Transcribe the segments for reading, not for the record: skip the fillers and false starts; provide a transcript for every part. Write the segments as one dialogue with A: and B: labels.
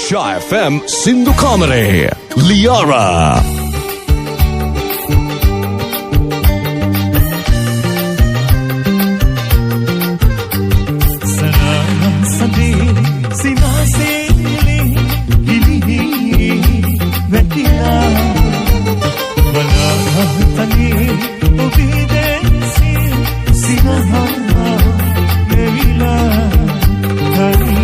A: Sha FM Sindhu Kamare Liara
B: Salam sade sinase hili vetila wala tani obidesi sinaha levila tani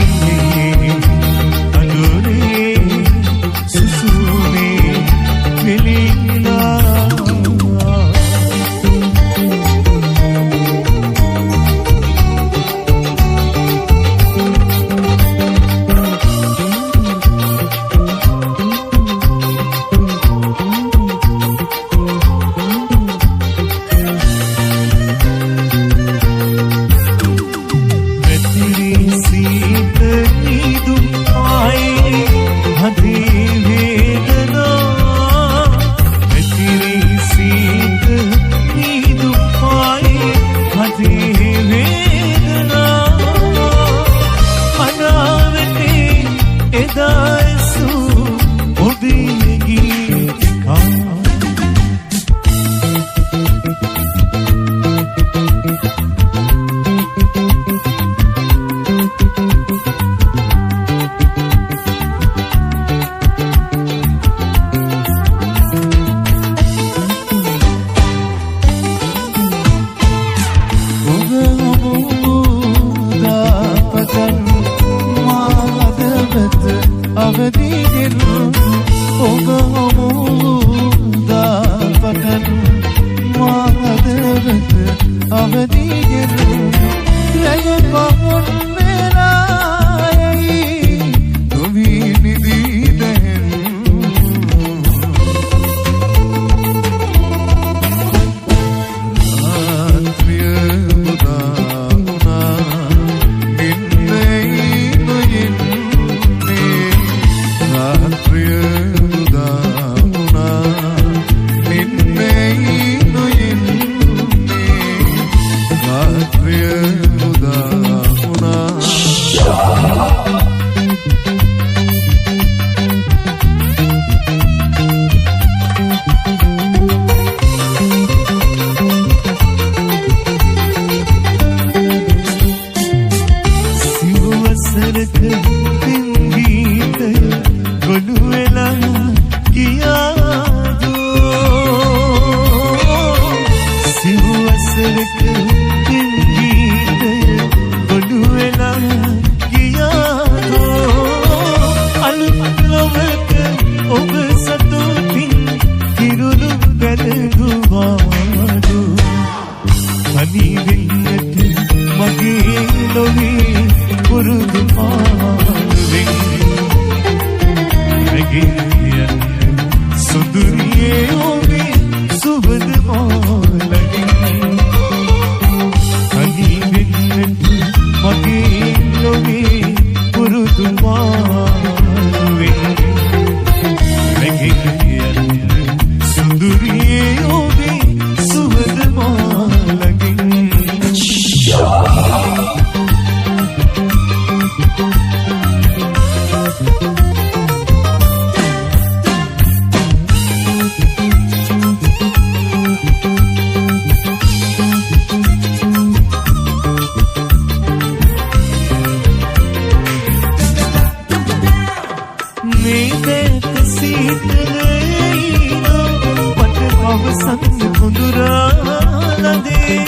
B: අවසන් කුඳුරාලදේ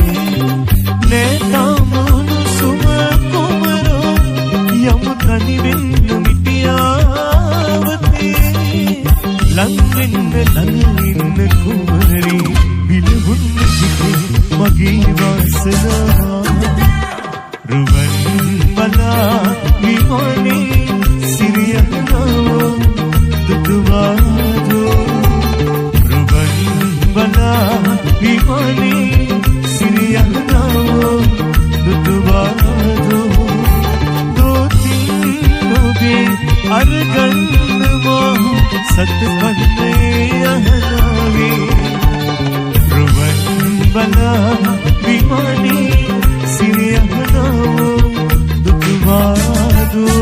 B: නේතමුණු සුම කුමරෝ යමු තනි වෙන්න මිටියාවතේ ලං වෙන්න කුමරි විලවුන් සිටේ මගේ වාසනා රුවන් බලා විමනේ සිරියනෝ දුදුවාදෝ රුවන් බලා විමනේ සිරියනෝ දුදුවාදෝ දෝතින් ඔබේ අරගන්නවා සත්පන්නේ අහනාවේ රුවන් බලා විමනේ සිරියනෝ දුදුවාදෝ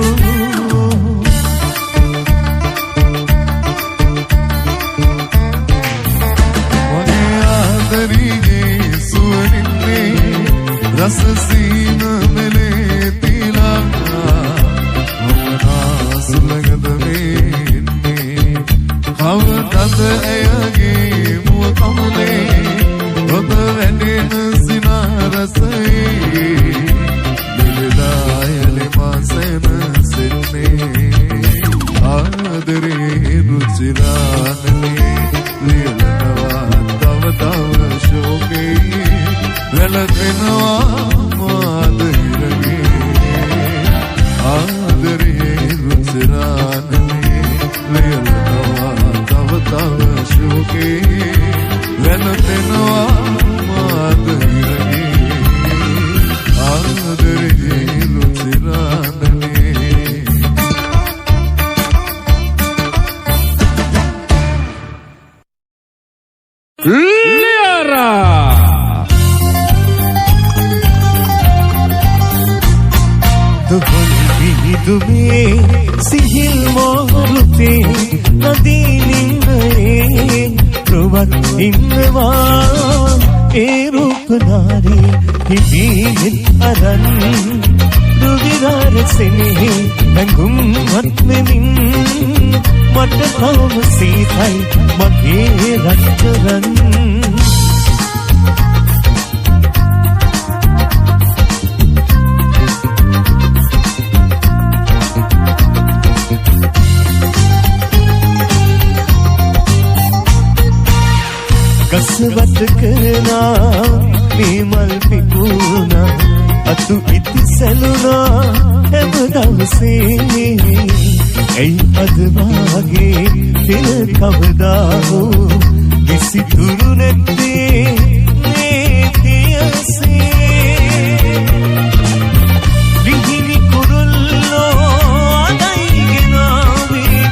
B: रस सीन मिले तिला अपना सुलगद वेन्ने हव तद अयगे मुव कमले ඔබ වැඳෙන සිනා රසයේ දිලදායලි මාසෙම සින්නේ ආදරේ රුචිරානලේ ලියනවා තව තව ශෝකේ වැළඳෙනවා මාදහිරගේ ආදරේ රුචිරානලේ ලියනවා තව තව ශෝකේ වැළඳෙනවා මාදහිරගේ ආදරේ රුචිරානලේ
A: Liara
B: දුමේ සිහිල් මොහොතේ නදී නින්දේ ප්‍රවත් ඉන්නවා ඒ රූප නාරී හිමින් අරන් දුවිරාර සෙනෙහි නැඟුම් වත්මෙමින් මට තවම සීතයි මගේ රත්තරන් ගස්වත් කරනා මේ මල් පිපුණා අතු ඉති සැලුණා හැම දවසේ ඇයි අද වාගේ පෙර කවදා හෝ විසිතුරු නැත්තේ මේ පියසේ විහිළි කුරුල්ලෝ අදයිගෙන ආවේ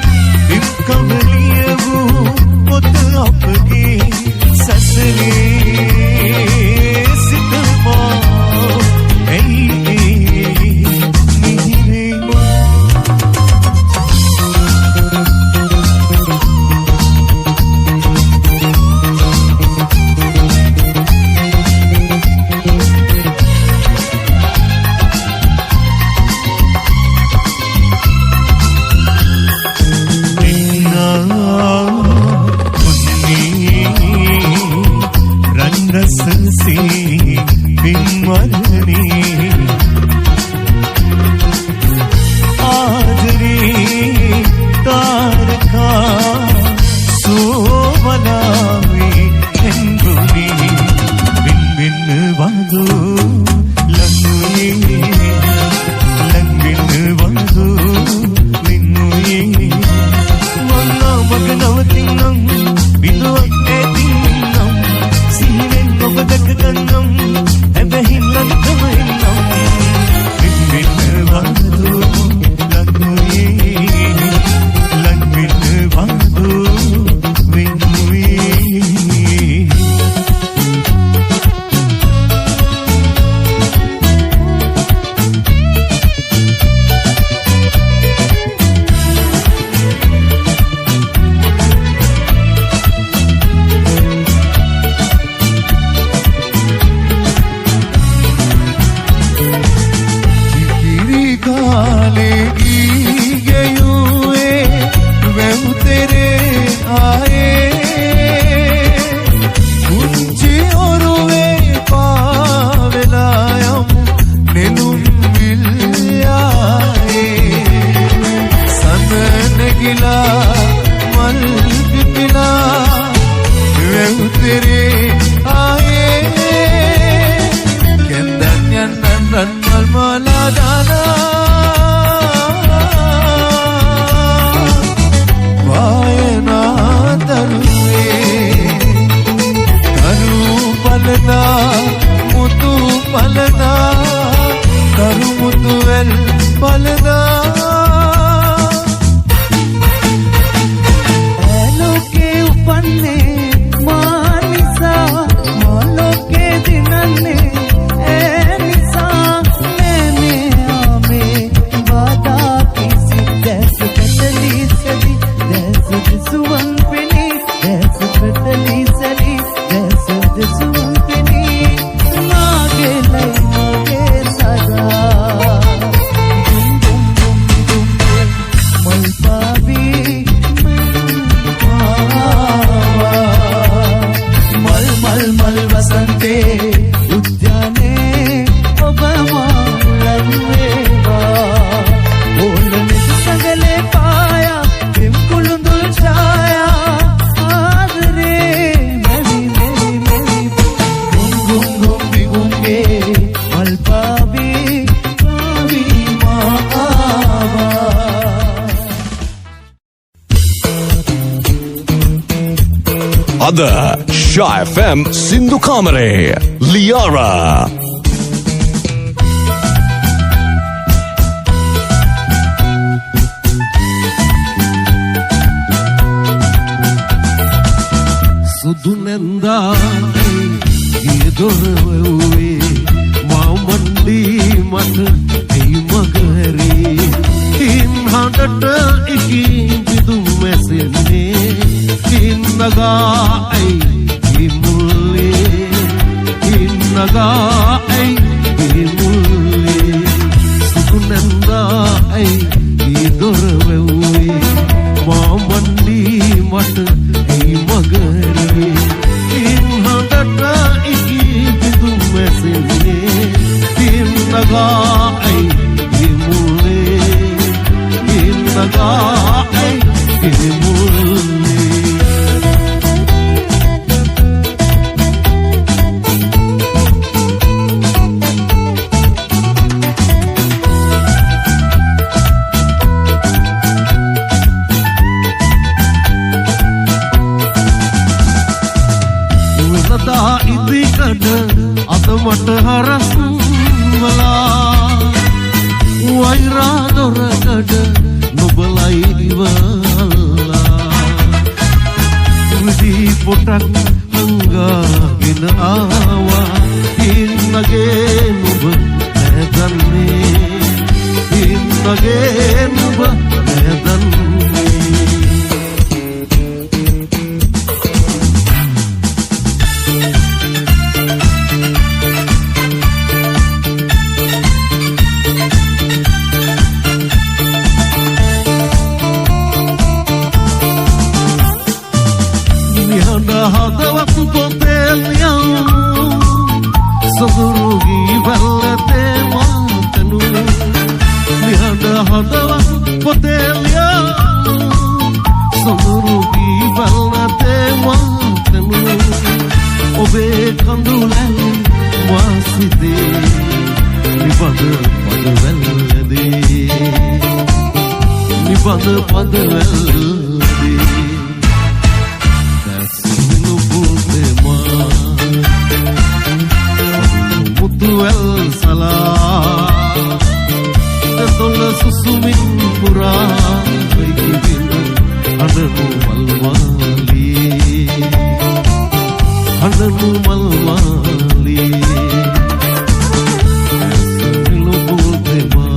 B: දිම් කවලිය වූ පොත අපගේ සසනේ සිතමෝ
A: අද Sha FM සින්දු කාමරේ Liara.
C: සුදු නැන්දායි ගියදොරවුවේ මාමණ්ඩි මට එයි මගහැරේ ඉන් හඬට එකින් විදුම් මැසෙන්නේ ඉන්නගායි ඉමුල්ලේ ඉන්නගායි ඉමුල්ලේ සුදු නැන්දායි ගියදොරවුවේ මාමණ්ඩි මට එයි මගහැරේ ඉන් හඬට එකින් විදුම් මැසෙන්නේ ඉන්නගායි ඉමුල්ලේ ඉන්නගායි ඉමුල්ලේ ඉදිකඩ අද මට හරස් වලා වෛරා දොරකඩ නොබලයි ඉවලා විදි පොටක් හංගාගෙන ආවා ඉන්නගේ නුඹ නැදන්නේ ඉන්නගේ නුඹ නැදන්නේ හදවත් පොතේලියම් සොදුරුගී වල්ලතේ මාතනු නිහඬ හදවත් පොතේලියම් සොදුරුගී වල්ලතේ මාතනු ඔබේ කඳුලැලි වාසිතේ නිබඳ පදවැල්ලදේ නිබඳ පදවැල්ලදේ Mutuel salah Tetol susumin murah Baikibin Adanu malwali Adanu malwali Semilu bultema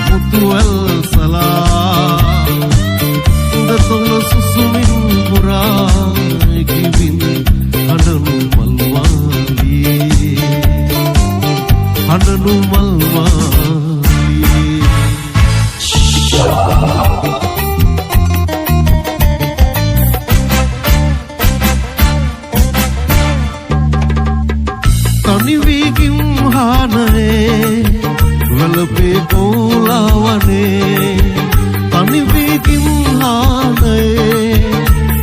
C: Mutuel salah Tetol susumin murah Baikibin Adanu malwali Adanu malwali Tani vigim hane Velape koulawane Tani vigim hane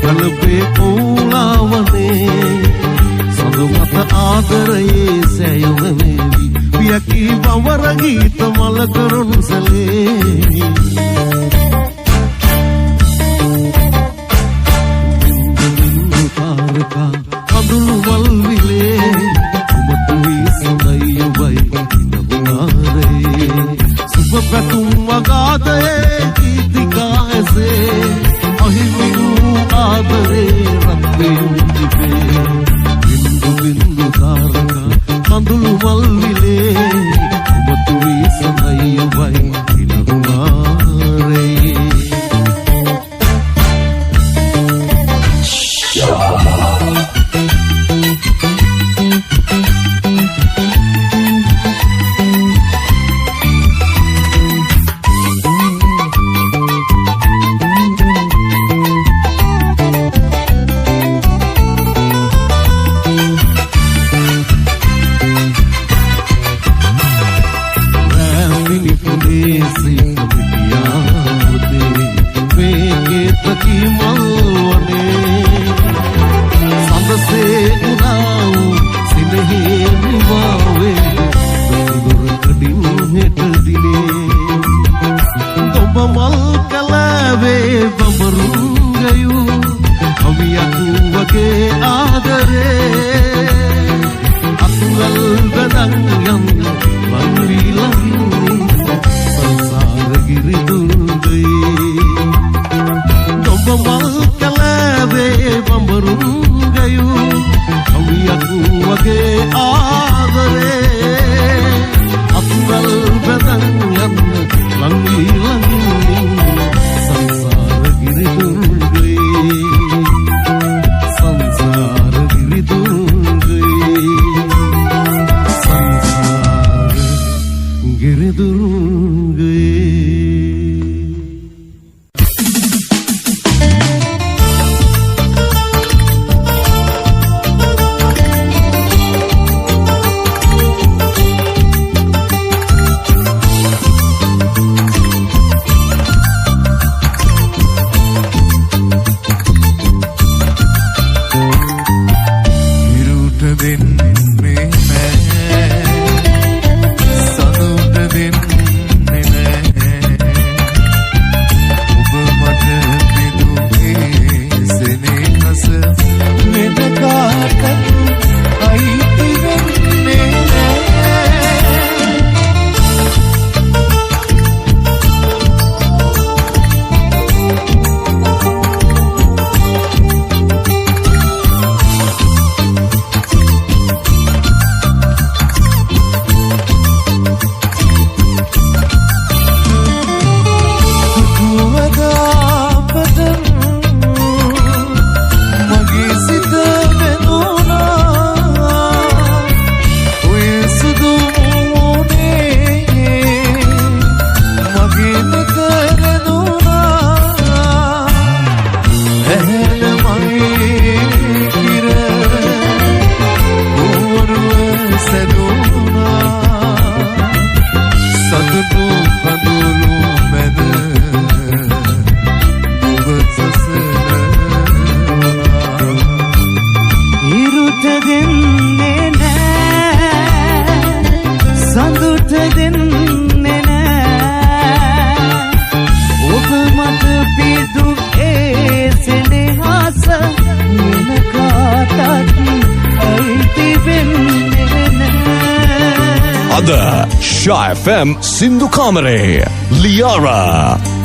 C: Velape koulawane සඳුමත ආදරයේ සැයුමේවි පියකි වවර ගීත මල කරුණු සැලේ තාරකා කඳුළු වල් විලේ උමතු වී සඳයි ඔබයි ඉනබුනාරේ සුබ පැතුම් වගාදයේ ගීතිකා ඇසේ අහිමි වූ ආදරේ රත්වියුම් දිවේ Bindu taraka kandulu malvile umatu visanai vai ilahunare Bamal kalawe babarungayu වගේ ආදරේ අතුවල් බඳන් යම් වන්විලන්නේ සංසාර ගිරිදුන්ගේ ඔබ මල් කලාවේ බඹරුන් ගයූ කවියක් වගේ ආදරේ අතුවල් බඳන් යම් වන්විලන්නේ සංසාර ගිරිදුන්ගේ සංසාර ගිරිදුන්ගේ සංසාර ගිරිදුන්ගේ
A: Shy FM Sindhu Kamare Liara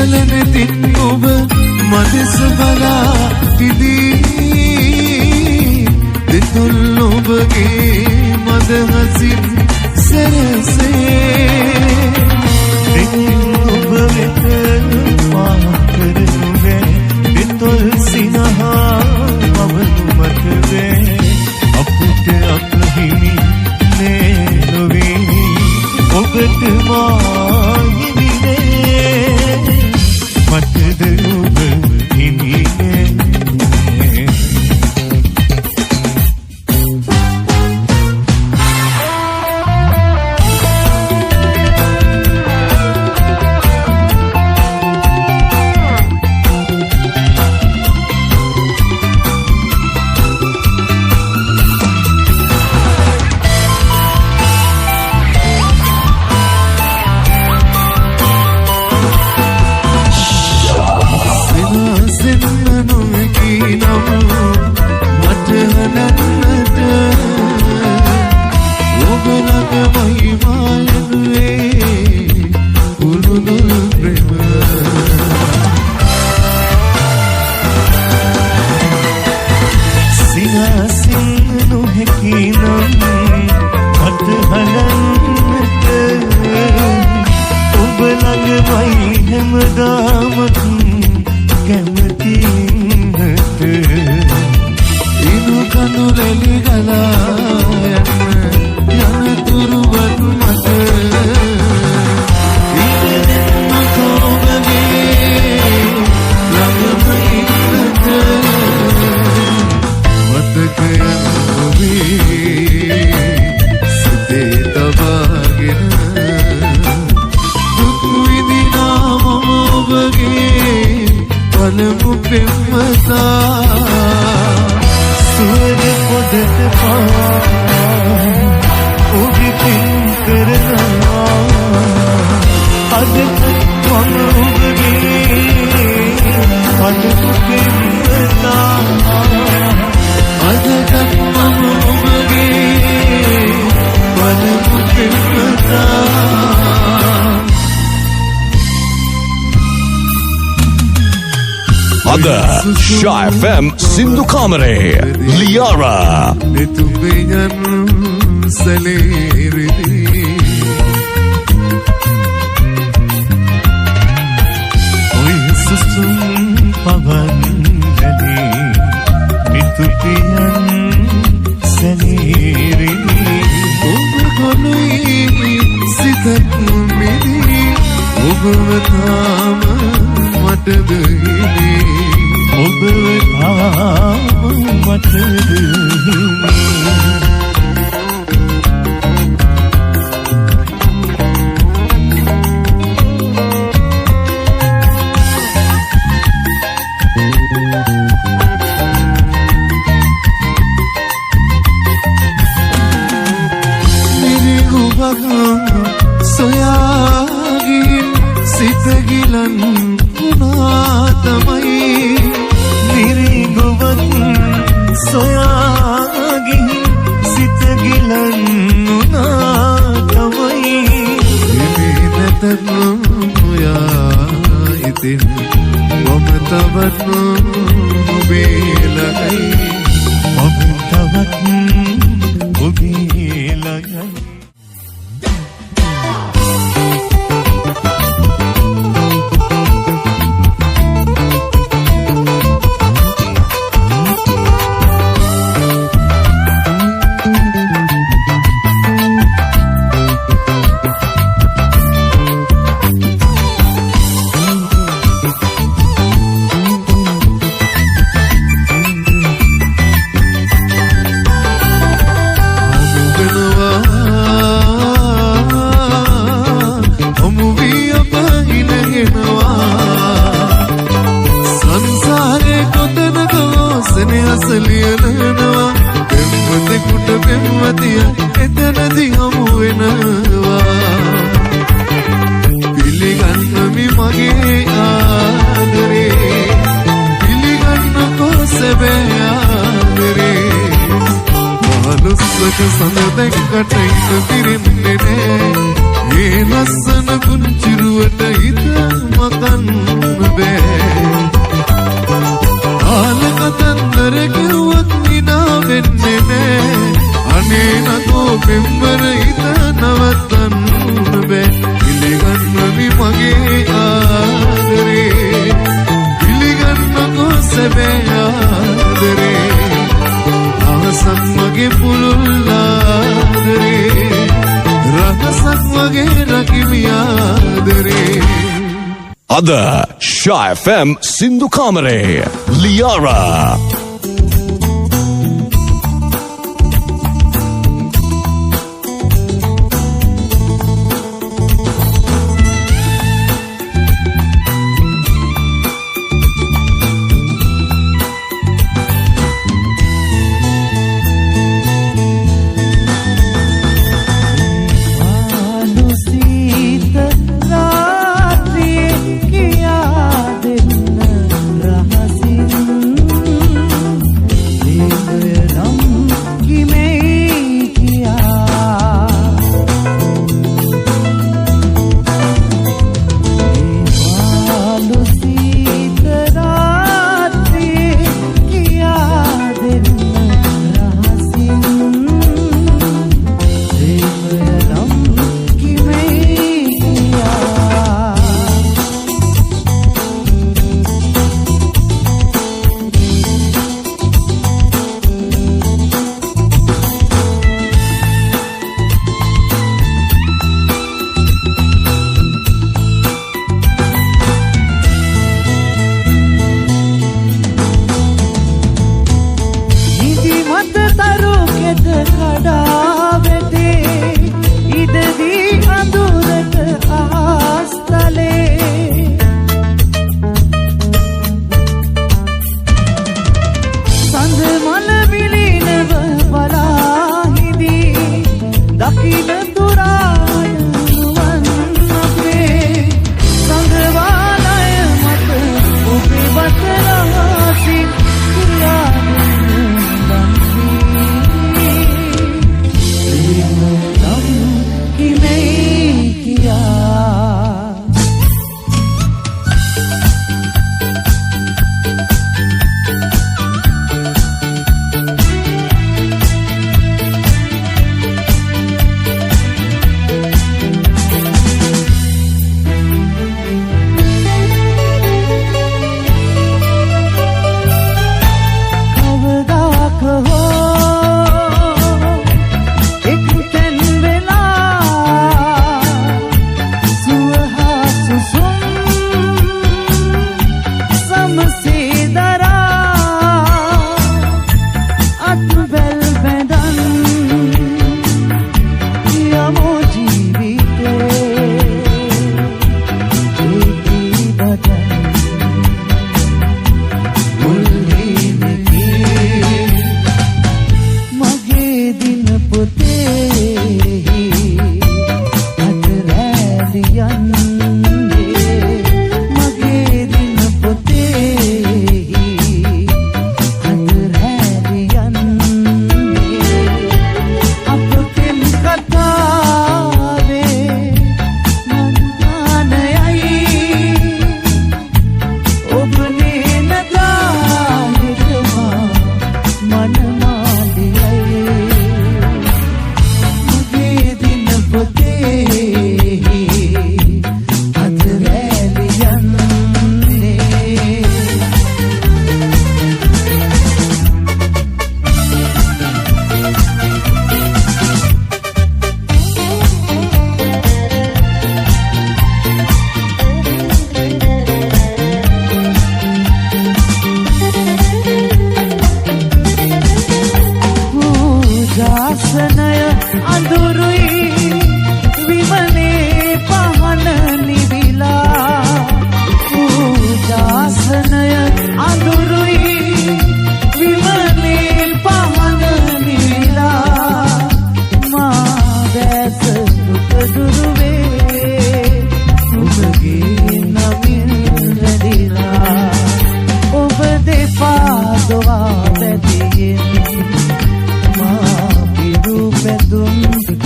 B: සැලෙනතින් ඔබ මදෙස බලා පිදී දෙතුල් ඔබගේ මද හසින් සැරසේ දෙකින් ඔබ වෙත පාකරනුවේ දෙතුල් සිනහා මවනු මතවේ අපට අපහිමි නේ ඔබට මාහිමිනේ මටද ඔබ හිමිනේ
A: Sha FM Sindhu Kamare Liara
B: Netubeyan saleridi Oy susum pavanjali Netubeyan saleridi Oba golui sitat midi Oba vatama matadhini ඔබ තාම මතද නිරිගු වගන් සොයාගින් සිත ගිලන් වුණා තමයි නිරිගුවන් සොයාගින් සිත ගිලන්නුනා තමයි එමේ නැතත් නොයා ඉතින් මම තවත් ඔබේ ළඟයි මම තවත් ඔබේ ළඟයි
C: ඒ ලස්සන පුංචිරුවට හිත මතන්න බෑ ආල කතන්දර කිව්වත් නිනා වෙන්නේ නෑ අනේ නතෝ පෙම්වර හිත නවත්තන්න බෑ පිළිගන්නවි මගේ ආදරේ පිළිගන්නකෝ සැබෑ ආදරේ රහසක් මගේ පුළුල් ආදරේ රහසක් මගේ රකිමි ආදරේ
A: අද Sha FM සින්දු කාමරේ ලියාරා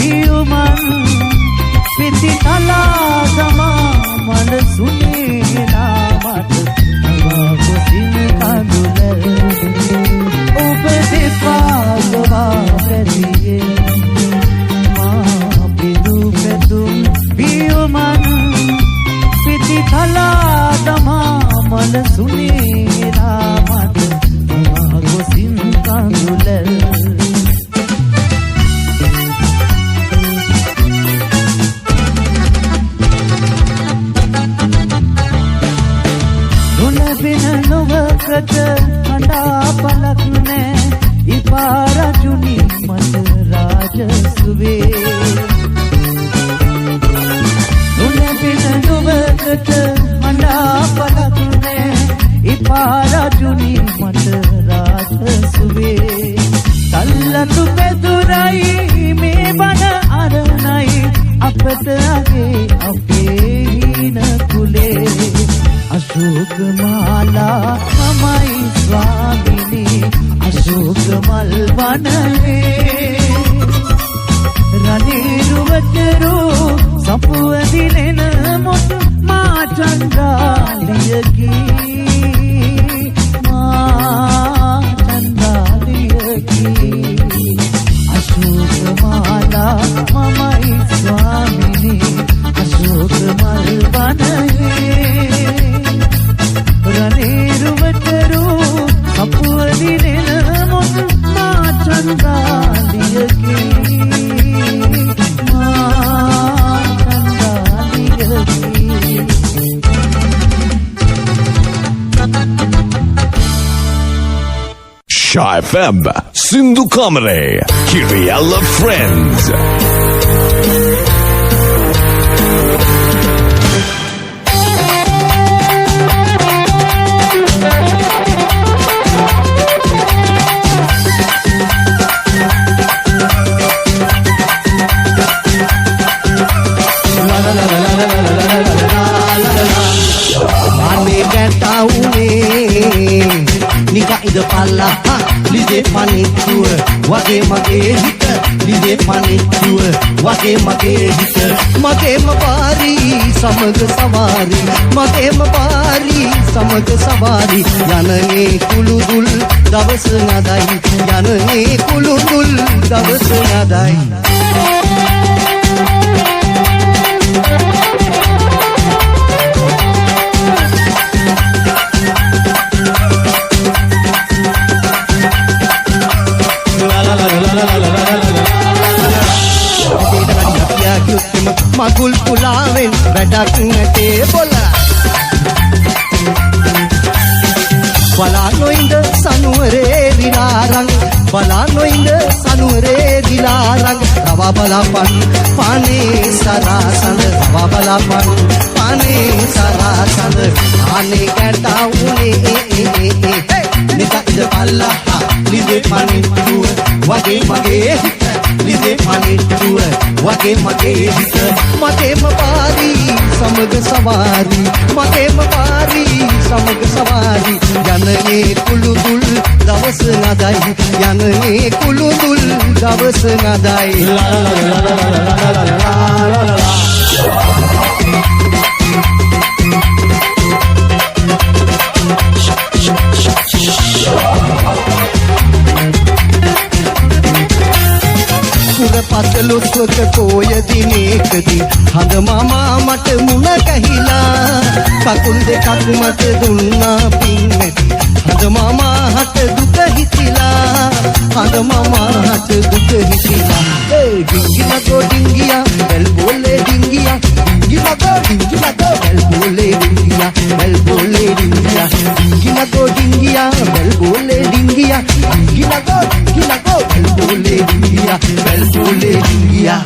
B: Be
D: නොලැබෙන නොවකට හඬා පලක් නෑ ඉපාරජුනි මට රාජසුවේ නොලැබෙන නොවකට හඬා පලක් නෑ ඉපාරජුනි මට රාජසුවේ තල්ලතු පෙදුරයි මේ බන අරණයි අපට අගේ අපේ හීන කුලේ අශෝක මාලා මමයි ස්වාමිනී අශෝක මල් වනයේ රණේරුවටරු සපුව දිනෙන මොත් මා චන්ද්‍රාලියකි අශෝක මාලා මමයි ස්වාමිනී අශෝක මල් වනයේ රණේරුවටරු සපුව දිනෙන මොත් මා චන්ද්‍රාලියකි
A: Shy FM Sindhu Comedy Kiriella Friends.
E: Ida pala ha lide panitua wage mage hit lide panitua wage mage hit mage mabari samag sawari mage mabari samag sawari yanane kuludul dawas nadai yanane kuludul dawas nadai magul pulawen වැඩක් නැතේ බොල බලා නොඉඳ සනුවරේ දිලාරං බලා නොඉඳ සනුවරේ දිලාරං රවා බලාපන් පානේ සරසඳ රවා බලාපන් පානේ සරසඳ ආනේ ගැටා උනේ නික ඉඳ පල්ලා ලිදේ පනිතුව වගේ මගේ හිත ලිදේ පනිතුව වගේ මගේ හිත මගේම පාරි සමග සවාරි මගේම පාරි සමග සවාරි යන්නේ කුළුදුල් දවස නදයි යන්නේ කුළුදුල් දවස නදයි ලා ලා ලා ලා ලා ලා පතලොස්වක කෝය දිනේකදී හඳ මාමා මට මුණ ගැහිලා කකුල් දෙකක් මට දුන්නා පින්නටි හඳ මාමා හට දුක හිතිලා හඳ මාමා හට දුක හිතිලා ඒ ඩිංගිනකෝ ඩිංගියා බෙල් බෝලේ ඩිංගියා ඩිංගිනකෝ බෙල් බෝලේ ඩිංගියා බෙල් බෝලේ ඩිංගියා ඩිංගිනකෝ ඩිංගියා බෙල් බෝලේ ඩිංගියා ඩිංගිනකෝ බෙල් බෝලේ ඩිංගියා bel bole dia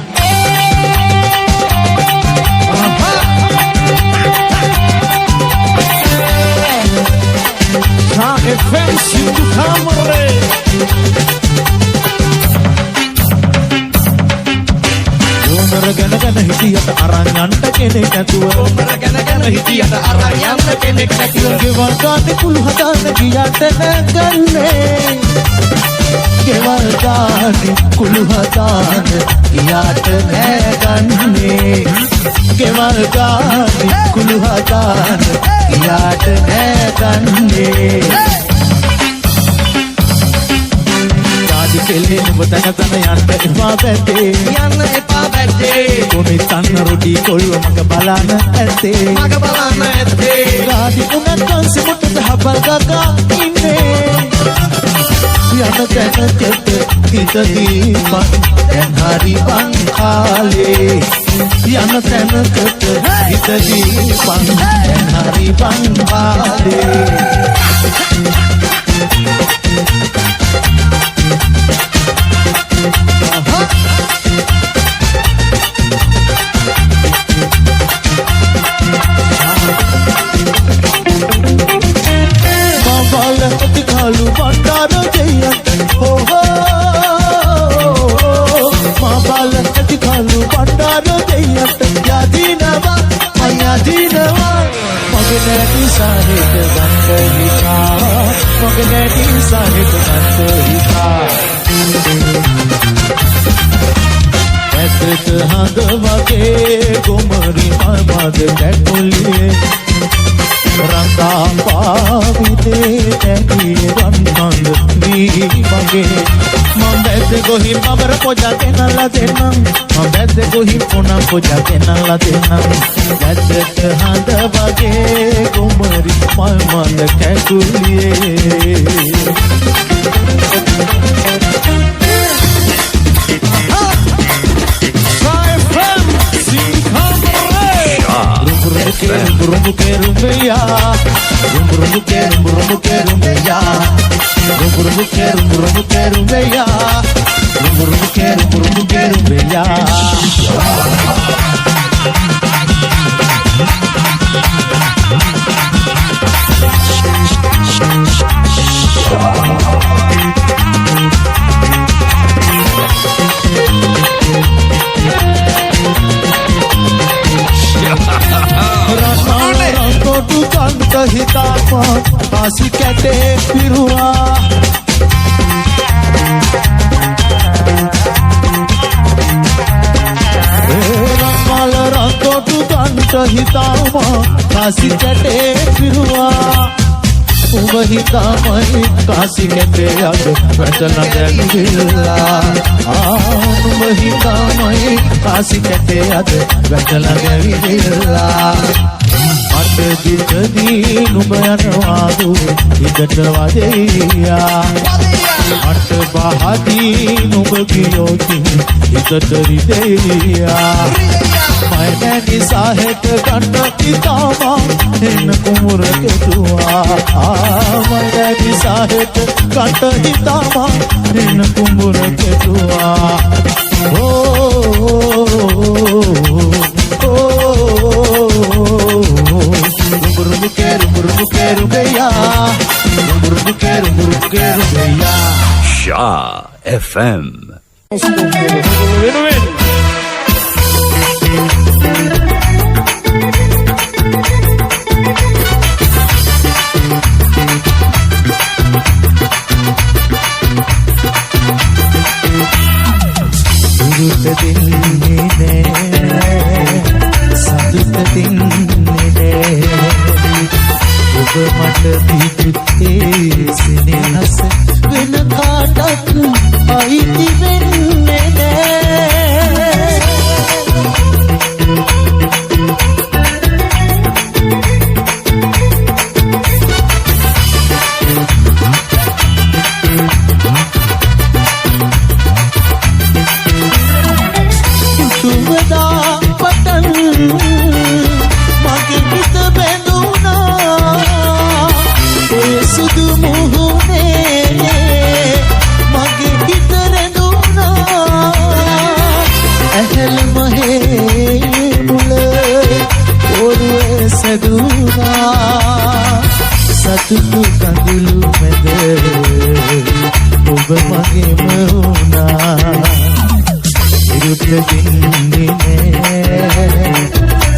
B: Shy FM Sindhu Comedy Umar gana hitiyata aran yanta kenek natuwa Umar gana hitiyata aran yanta kenek natuwa Gewal gaane kulu hadana giyata nagalle Gewal gaane kulu hadana giyata nagalle Gewal gaane kulu hadana giyata nagalle Kele nubatana tana yanta epa bette yanna epa bette kome tanna roti kolwa maga balana ette gaadi unan kanse mutta habal gaga inne යන තැනකට හිත දීපන් දැන් හරි බං කාලේ යන තැනකට හිත දීපන් දැන් හරි බං කාලේ Kalu bandara jaya ho ho mabala ati kalu bandara jaya yadinawa mayadinawa magneti sahit bandhita magneti sahit bandhita ऐसे हंग वगे गुमरी मद कैकुलिए रंगा पाविते तैगी रंगंग नी मगे मबैसे गोही मबर को जाके नला देना मबैसे गोही पुना को जाके नला देना ऐसे हंग वगे गुमरी मद कैकुलिए Rumbuke rumbeya rumbuke rumbeya rumbuke rumbeya rumbuke rumbeya tu kanta hitapa asi kate pirua mala ranto tu kanta hitapa asi kate pirua ubahita mai kasi kate ag patna delilla ubahita mai kasi kate ag patna delilla අට දිගදී නුඹ යනවාදු හිතට වදෙයියා අට පහදී නුඹ කියෝති හිතට රිදෙයියා Hermione සාහෙට කන්න කිතාමා එන්න කුමුර කෙතුවා Hermione සාහෙට කන්න හිතාමා එන්න කුමුර කෙතුවා
A: Shah FM.
B: මට පිටුත්තේ සිනහස වෙන කාටත් අයිති වෙන්නේ නෑ සුවදා පටන් මගේ හිත බැඳුනා සුදු මුහුණේ මගේ හිත රැඳුනා ඇහැල් මහේ මුල ඔරුවේ සැදුනා සතුටු කඳුළු මැද ඔබ මගේම වුණා ඉරුට දෙන්නේ නෑ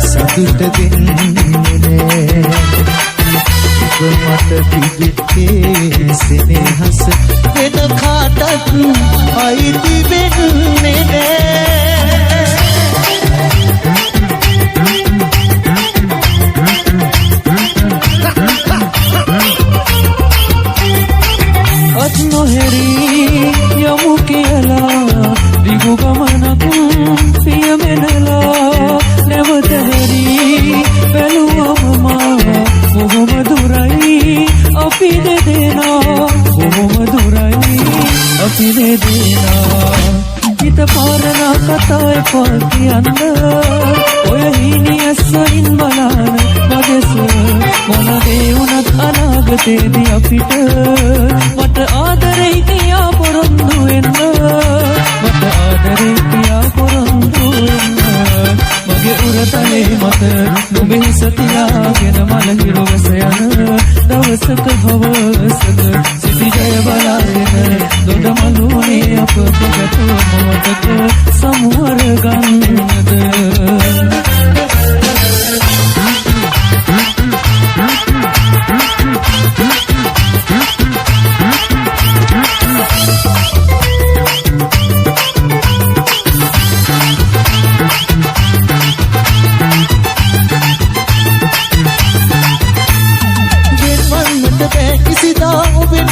B: සතුට දෙන්නේ නෑ මට පිටිත්තේ සෙනෙහස වෙන කාටත් අයිති වෙන්නේ නෑ අත් නොහෙරි යමු කියලා දිගු ගමනක්
D: වේනා හිත පාරනා කතා එපා කියන්න ඔය හීනියස්සයින් බලන මදෙස මොන දේ වුණත් අනාගතේදී අපිට මට ආදරේ කියා පොරොන්දු වෙන්න මට ආදරේ කියා පොරොන්දු වෙන්න මගේ උරතලේ මත නුඹේ සතියාගෙන මල හිරවස යන දවසක හවසක සිටි ජය බලාගෙන දොඩමලුනේ අප දෙකට මොහොතක සමුවර ගන්නද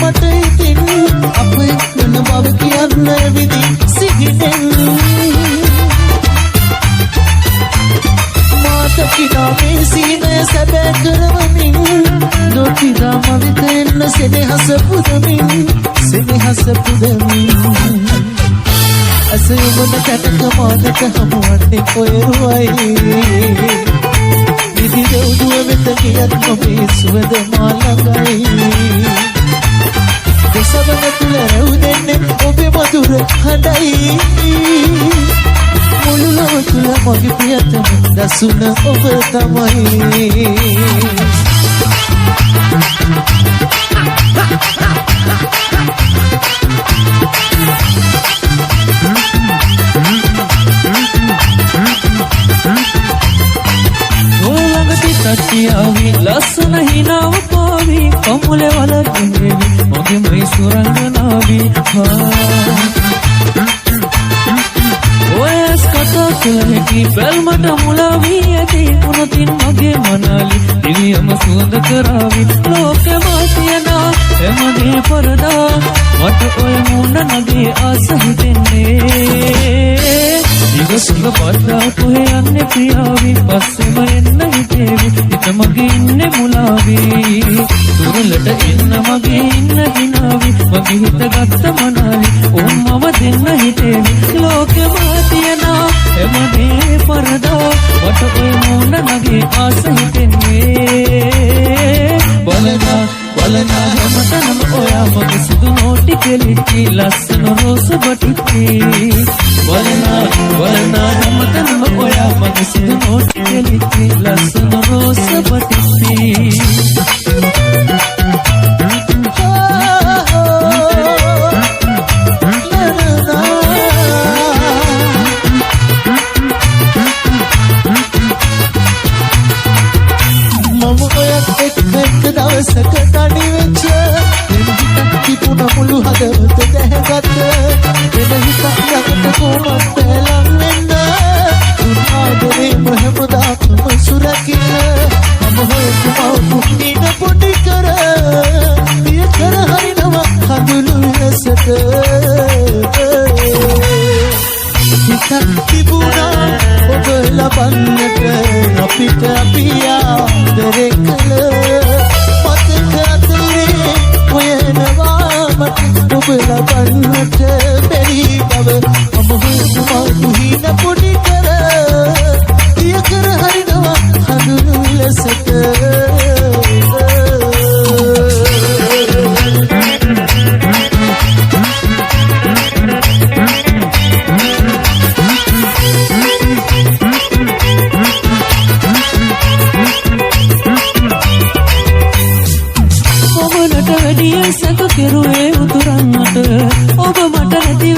B: මට ඉතින් අපේ වෙන බව කියන්න විදි සිහිනෙන් මාත කිනා මේ සීනය සැබෑ කරවමින් නොකිදා මවිත එන්න සෙනෙහස පුදමින් අසයුමන කැටක මානක හමුවන්නේ කොයරුවයි විදි දෙව්දුව වෙත කියත් නොබේ සුවද මාළඟයි දෙසවන තුළ රැව් දෙන්නේ ඔබේ මధుර හඬයි මුළු ලොව තුළ මගේ ප්‍රියතම දසුන ඔබ තමයි තත්තියාවි ලස්සන හිනාව පාවි කමුලේ වලගෙවි මගේ මයි සුරංගනාවි ඔයස් කතා කළකි බැල්මට මුලාවි ඇති මොනතින් මගේ මනාලි දිවියම සුවඳ කරාවි ලෝකෙ මාතියනා එමනේ පරදා මට ඔය මුණ නගේ ආස හිතෙන්නේ ඉවසුල පද්දා කොහේ යන්නේ ප්‍රියාවි පස්සෙම එන්න හිතේවි හිත මගේ ඉන්නේ මුලාවි දුරලට එන්න මගේ ඉන්න හිනාවි මගේ හිත ගත්ත මනාලි ඕම්මව දෙන්න හිතේවි ලෝකෙ මාතියනා එමනේ පරදා මට ඔය මුණ නගේ ආස හිතෙන්නේ බලනා හැමතැනම ඔයා මගේ සුදු නෝටි කෙලිටි ලස්සන රෝස බටිටි බලනා හැමතැනම ඔයා මගේ සුදු නෝටි කෙලිටි ලස්සන රෝස බටිටි දවසක තනි වෙච්ච තිබුණ මුළු හදවත දැහැගත්ත වෙන හිතක් යකට කොමත් පැලම් වෙන්න උන්ආදරේම හැමදාම සුරකින්න මම හොයපු ඉන පොඩි කර පිය කර හරිනවා හඳුළු වෙනසට හිතක් තිබුණා ඔබ ලබන්නට අපිට අපි ආදරේ කළ ඔබ ලබන්නට බැරි බව මම හොයපු හින පොඩි කර පිය කර හරිනවා හඳුළු ලෙසට ඔබ මට නැති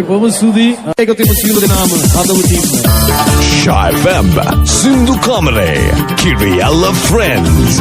B: බොහොම ස්තුතියි. ඒකත් සියලු දෙනාම හදවතින්ම
A: Shy FM Sindhu Kamare Kiriella Friends.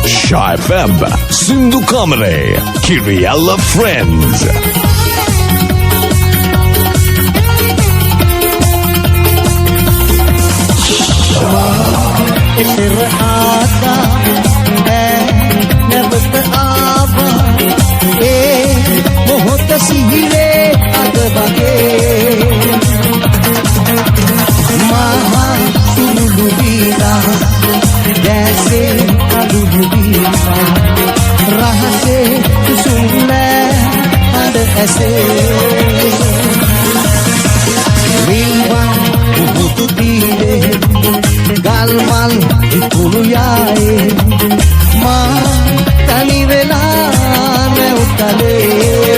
A: Shy FM Sindhu Kamare Kiriella Friends.
E: Maha වඩා දැසේ අලුහු දීවා රහසේ කුසුම් අඩ ඇසේ විල්වන් උහුතු තීරේ ගල් මල් විකුණු යායේ මා තනි වෙලා නැවතලේ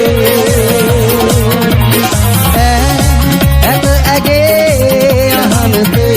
E: ඇත ඇගේ අහනතේ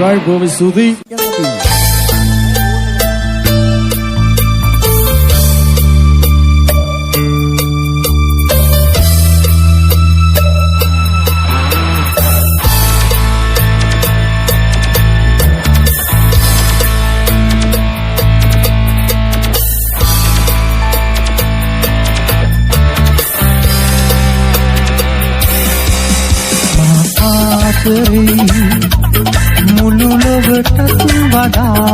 F: Right, බොහොම ස්තුතියි.
D: මුළු ලොවටත් වඩා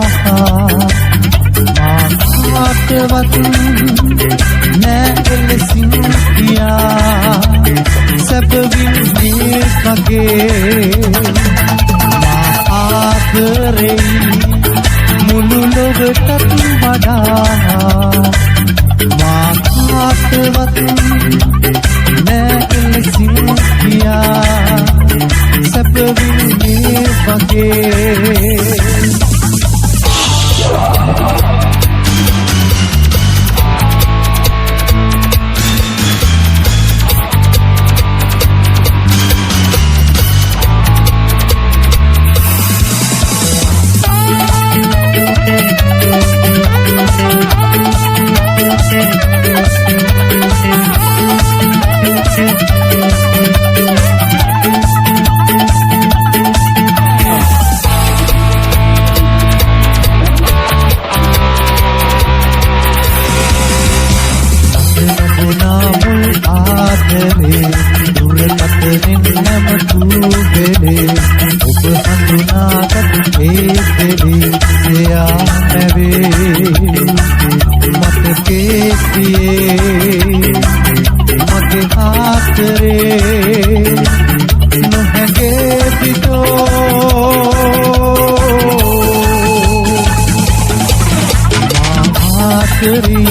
D: මාතවත් නෑ එලෙසින් කියා සැපවින් මේ වගේ මා ආදරේ මුළු ලොවටත් වඩා මාතවත් නෑ එලෙසින් කියා සැපවින් මේ වගේ වෙලේ ඔබ හඳුනාගත් ඒ දෙලේ එයා නැවේ මතකේ පියේ මගේ ආතරේ නොහැගේ පිටෝ ආතරේ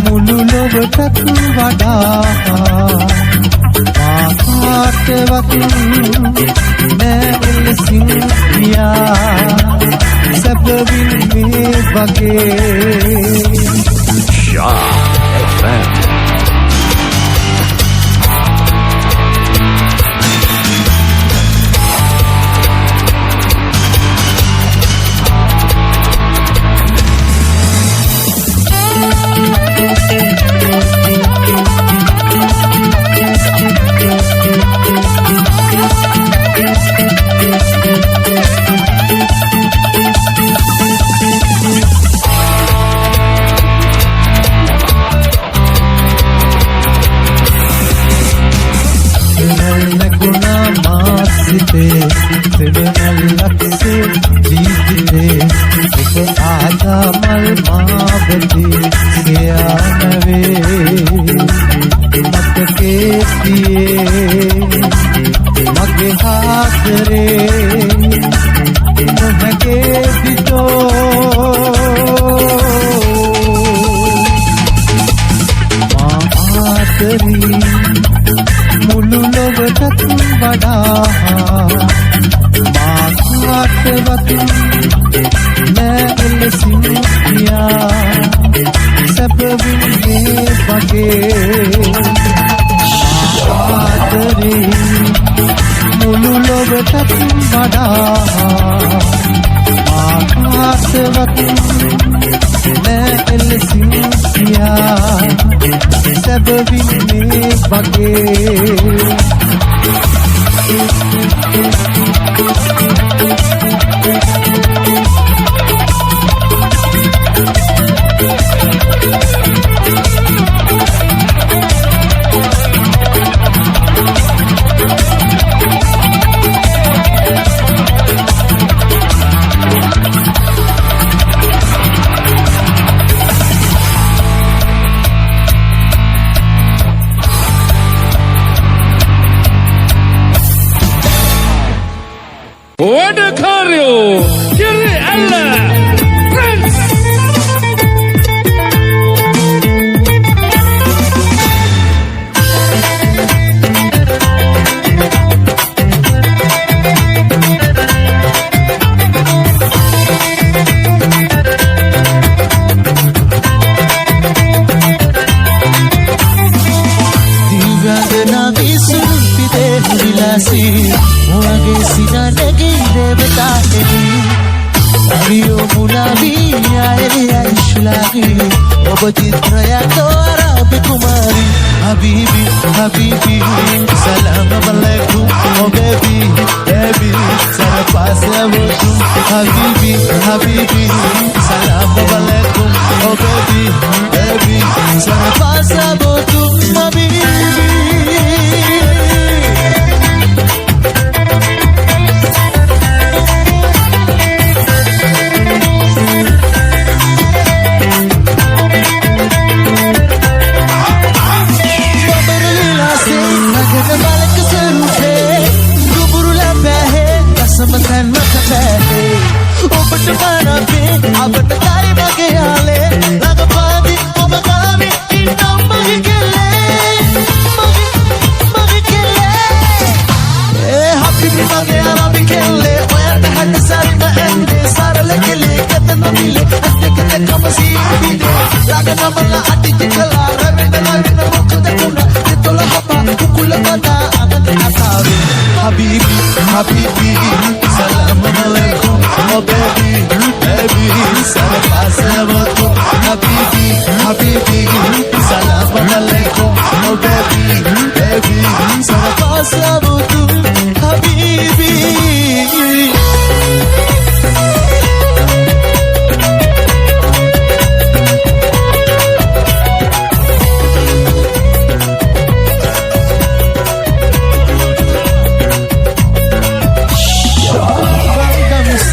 D: මුළු ලොවටත් වඩා මාකාටවත් නෑ එලෙසින් ගියා සැපවින් මේ වගේ
A: Shah FM.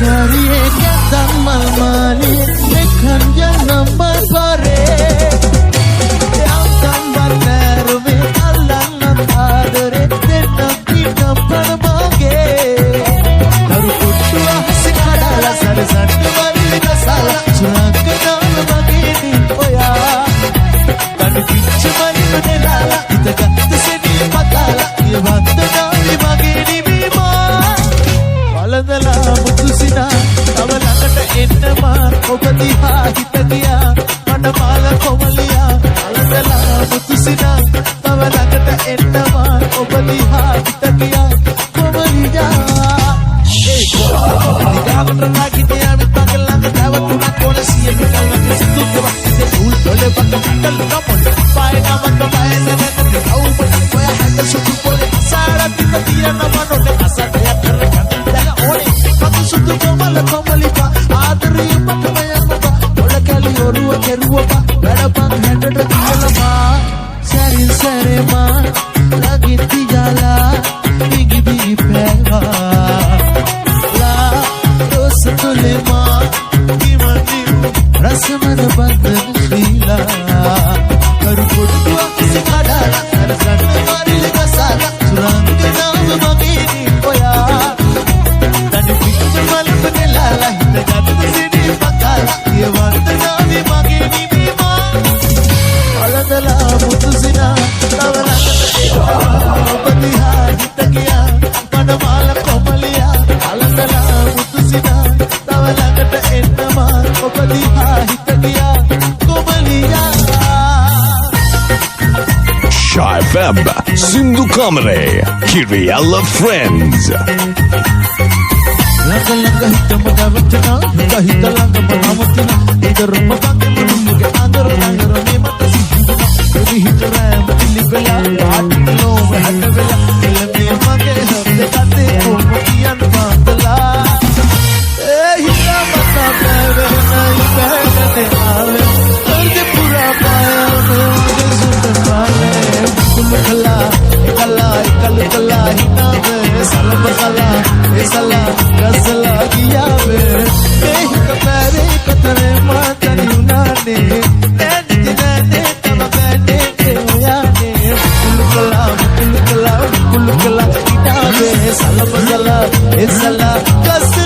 C: Cari katan malmali Lekhan yang nambar pare Yang tambar nerve Allah nadare Denna kita parmage Taru kutua sikadala sar wali kasala Surang kenal bagini oya Tadu pinche mani menelala Kita kata seni patala Ia bandana di bagini bima Waladala mutusina Tawa langata ennama Oba diha hita giya Mana mala komaliya Waladala mutusina Tawa langata ennama Oba diha hita giya Komaliya Komaliya lagi dia amit panggil langit Lewat tuna kona siya Kita langit situ Kewa kita ul Boleh bakal kandal Kamol Pae nama kebae Nene nene Kau benar Koya handa suku boleh Sarat kita tira nama None asal Daya terrekan Daya ole Patu sutu komala komalipa Adari Maka mayamapa Ola kali orua keruapa Bada pang handa Tinggalama Sarin serema Lagi tigala Bigi bigi peva La Dosa tulema Dimaniu Rasamana bandan Srila Karu kodua Sikadala Karazana Marili kasala Surang kenama magini Oya Tadi pintu malam penelala Hita jatuh di sini pakala Ia bandana di magini bima Waladala mutusina Tawala Obatiha hita kia Mana mala komaliya Waladala mutusina Tawala kata ennama Obatiha hita kia Komaliya
A: Shy FM Sindhu Comedy Kiriella Friends.
C: Langkah-langkah hitam menawacana Langkah hitam langkah menamatina Hitam rumah pakai menunggu Agar memang tak sibuk Jadi hitam rem Pilih bela Hati lo Hati bela Bila memang ke Hati kate Kemudian mandala Hitam mata bebe Naik bebe Ave Terge pura paya Mewage sultan pale Kulu kala Kala Kalu kala Hinabe Salam bakala Salam Kasala giyabe Mehika pare Katare matani unane Nene dinane Tamagane Keoyane Kulu kala Hinabe Salam bakala Salam Kasala